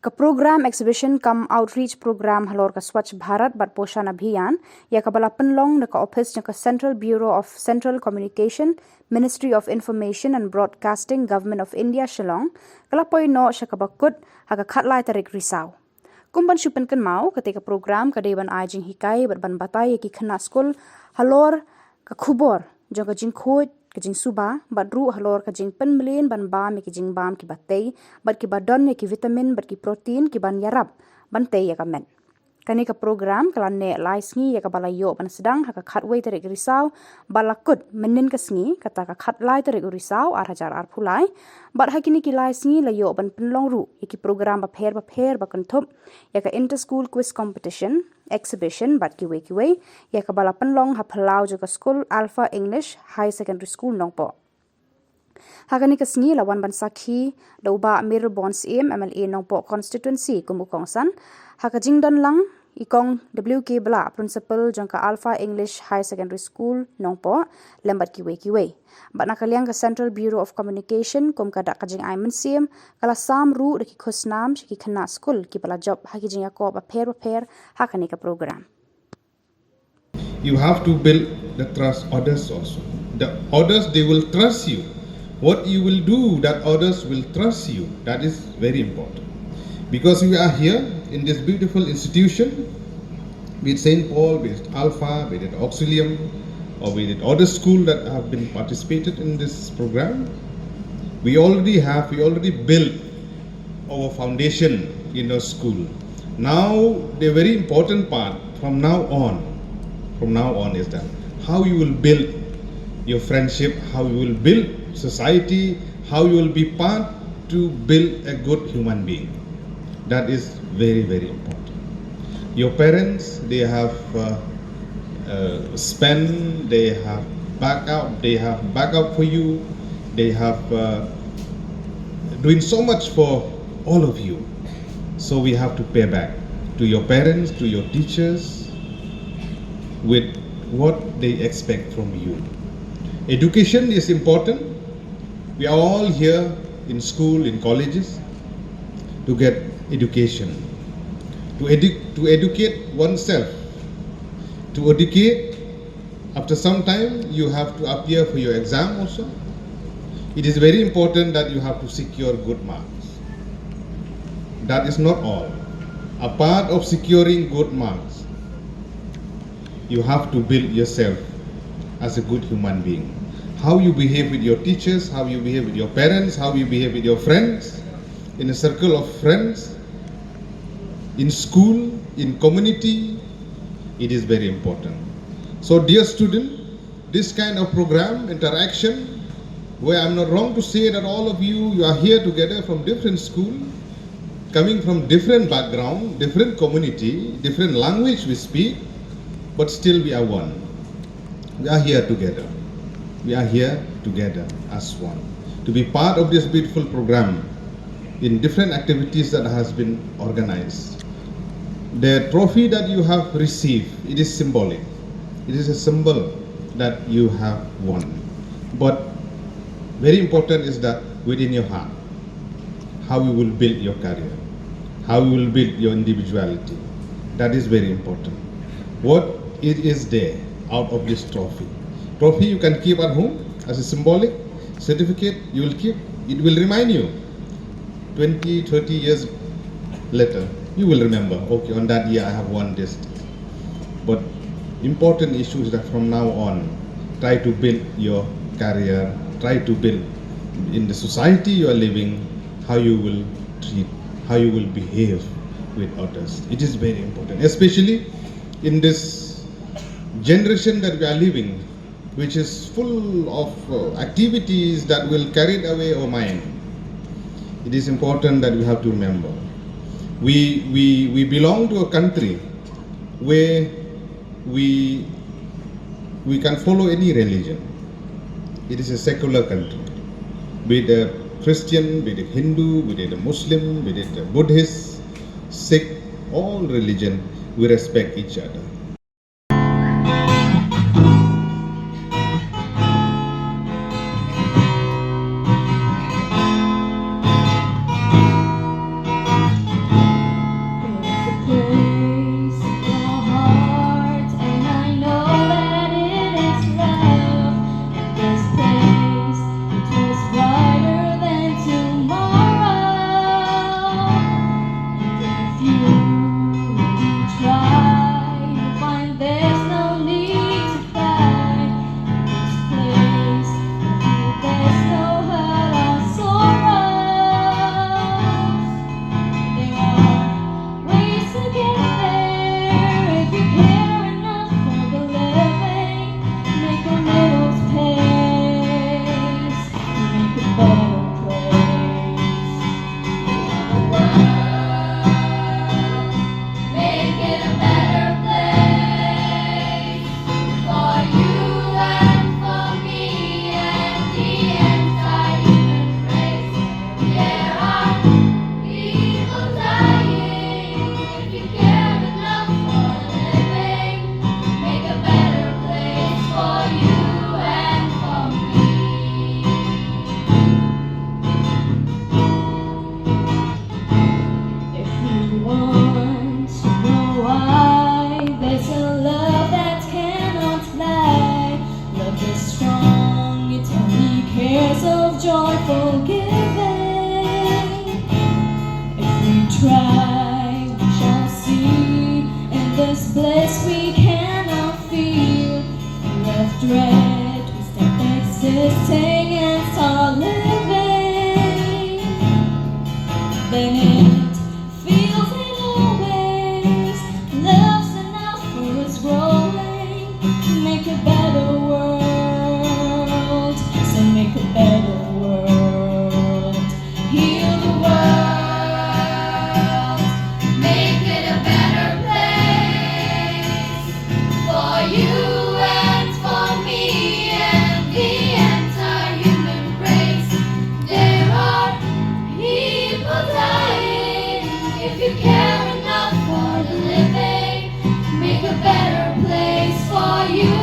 Ka program exhibition kam outreach program halor ka Swachh Bharat bat Poshan Abhiyan ya ka bala penlong na ka office na ka Central Bureau of Central Communication, Ministry of Information and Broadcasting, Government of India, Shillong, kalapoy no siya ka bakut haga khatlay tarik risaw. Kumban syupen kan mau ketika program ka deban ai Jinghikai bat ban batay ki Khynnah Skul halor ka khubor jong ka jingkhoj ka jing suba bat ru halor ka jing penmelin ban bam ki jing bam ki batay bat ki badon ki vitamin bat ki protein ki ban yarab ban tay ya ka men kani ka program kala ne lai sngi ya ka balayo ban sedang ha ka khatway tarik risau balakut menin ka sngi kata ka khatlai tarik risau ar hajar ar phulai bat hakini ki lai sngi layo ban penlong ru ya ki program ba pher ba kanthop ya ka inter school quiz competition exhibition bat ki way ya ka bala penlong ha phalau jo ka Skul Alpha English High Secondary School Nongpo hakani ka sngi lawan ban sakhi dauba Mayralborn CM MLA Nongpo constituency kumukongsan haka jingdon lang ikong WK bala principal jangka Alpha English High Secondary School Nongpo lembat ki way bat nakaliang ka Central Bureau of Communication kum kada ka jing ai mensim kala sam ru de ki khosnam ki Khynnah Skul ki bala job haki jing ko ba pher hakani ka program. You have to build the trust others also. The others, they will trust you. What you will do, that others will trust you. That is very important. Because we are here in this beautiful institution, be it St. Paul, be it Alpha, be it Auxilium, or be it other school that have been participated in this program, we already built our foundation in our school. Now, the very important part from now on is that how you will build your friendship, how you will build society, how you will be part to build a good human being. That is very, very important. Your parents, they have spent, they have backup for you, they have doing so much for all of you. So we have to pay back to your parents, to your teachers, with what they expect from you. Education is important. We are all here in school, in colleges, to get education, to educate oneself. To educate, after some time, you have to appear for your exam also. It is very important that you have to secure good marks. That is not all. A part of securing good marks, you have to build yourself as a good human being. How you behave with your teachers, how you behave with your parents, how you behave with your friends, in a circle of friends, in school, in community, it is very important. So dear student, this kind of program, interaction, where I'm not wrong to say that all of you are here together from different school, coming from different background, different community, different language we speak, but still we are one. We are here together. We are here together as one. To be part of this beautiful program in different activities that has been organized. The trophy that you have received, it is symbolic. It is a symbol that you have won. But very important is that within your heart, how you will build your career, how you will build your individuality. That is very important. What it is there out of this trophy. Trophy you can keep at home as a symbolic certificate. You will keep. It will remind you 20, 30 years later. You will remember, okay, on that year I have won this. But important issue is that from now on, try to build your career, try to build in the society you are living, how you will treat, how you will behave with others. It is very important, especially in this generation that we are living, which is full of activities that will carry away our mind. It is important that we have to remember. We belong to a country where we can follow any religion. It is a secular country. Be it a Christian, be it a Hindu, be it a Muslim, be it a Buddhist, Sikh, all religion, we respect each other. place we cannot feel. Left dread, we stop existing and start living. Then it feels it always. Love's enough for us growing. Make a better world. So make a better world. Heal the world. Make it a better place for you and for me and the entire human race. There are people dying. If you care enough for the living, make a better place for you